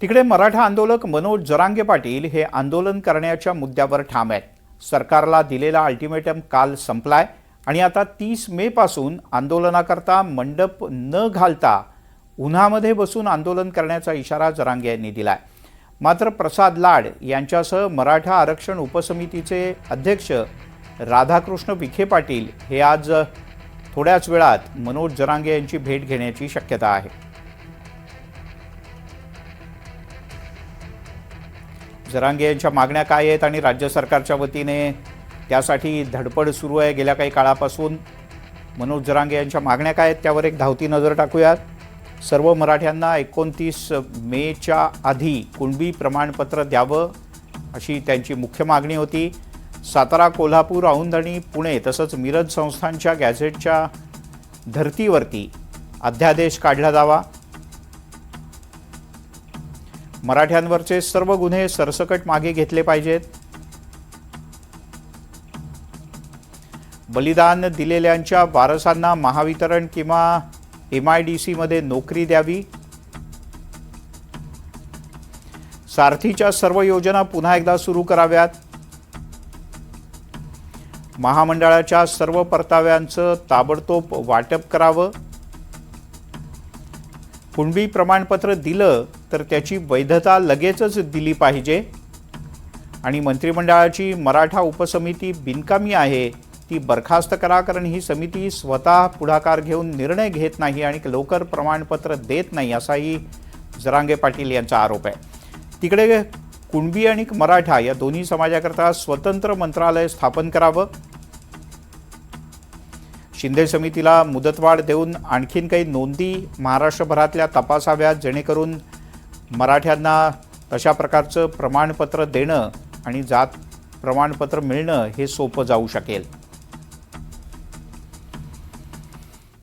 तिकडे मराठा आंदोलक मनोज जरांगे पाटील हे आंदोलन करण्याच्या मुद्द्यावर ठाम आहेत. सरकारला दिलेला अल्टिमेटम काल संपलाय आणि आता 30 मे पासून आंदोलनाकरता मंडप न घालता उन्हामध्ये बसून आंदोलन करण्याचा इशारा जरांगे यांनी दिलाय. मात्र प्रसाद लाड यांच्यासह मराठा आरक्षण उपसमितीचे अध्यक्ष राधाकृष्ण विखे पाटील हे आज थोड्याच वेळात मनोज जरांगे यांची भेट घेण्याची शक्यता आहे. जरांगे यांच्या मागण्या काय आहेत आणि राज्य सरकारच्या वतीने त्यासाठी धडपड सुरू आहे गेल्या काही काळापासून. मनोज जरांगे यांच्या मागण्या काय आहेत त्यावर एक धावती नजर टाकूयात. सर्व मराठ्यांना 29 मेच्या आधी कुणबी प्रमाणपत्र द्यावं अशी त्यांची मुख्य मागणी होती. सातारा, कोल्हापूर, औंध आणि पुणे तसंच मिरज संस्थांच्या गॅझेटच्या धर्तीवरती अध्यादेश काढला जावा. मराठ्यांवरचे सर्व गुन्हे सरसकट मागे घेतले पाहिजेत. बलिदान दिलेल्यांच्या वारसांना महावितरण किंवा MIDC मध्ये नोकरी द्यावी. सारथीच्या सर्व योजना पुन्हा एकदा सुरू कराव्यात. महामंडळाच्या सर्व परताव्यांचं ताबडतोब वाटप करावं. कुणबी प्रमाणपत्र दिलं तर त्याची वैधता लगेचच दिली पाहिजे आणि मंत्रिमंडळाची मराठा उपसमिती बिनकामी आहे ती बरखास्त करा, कारण ही समिती स्वतः पुढाकार घेऊन निर्णय घेत नाही आणि लवकर प्रमाणपत्र देत नाही असाही जरांगे पाटील यांचा आरोप आहे. तिकडे कुणबी आणि मराठा या दोन्ही समाजाकरता स्वतंत्र मंत्रालय स्थापन करावं. शिंदे समितीला मुदतवाढ देऊन आणखीन काही नोंदी महाराष्ट्रभरातल्या तपासाव्यात जेणेकरून मराठ्यांना तशा प्रकारचं प्रमाणपत्र देणं आणि जात प्रमाणपत्र मिळणं हे सोपं जाऊ शकेल.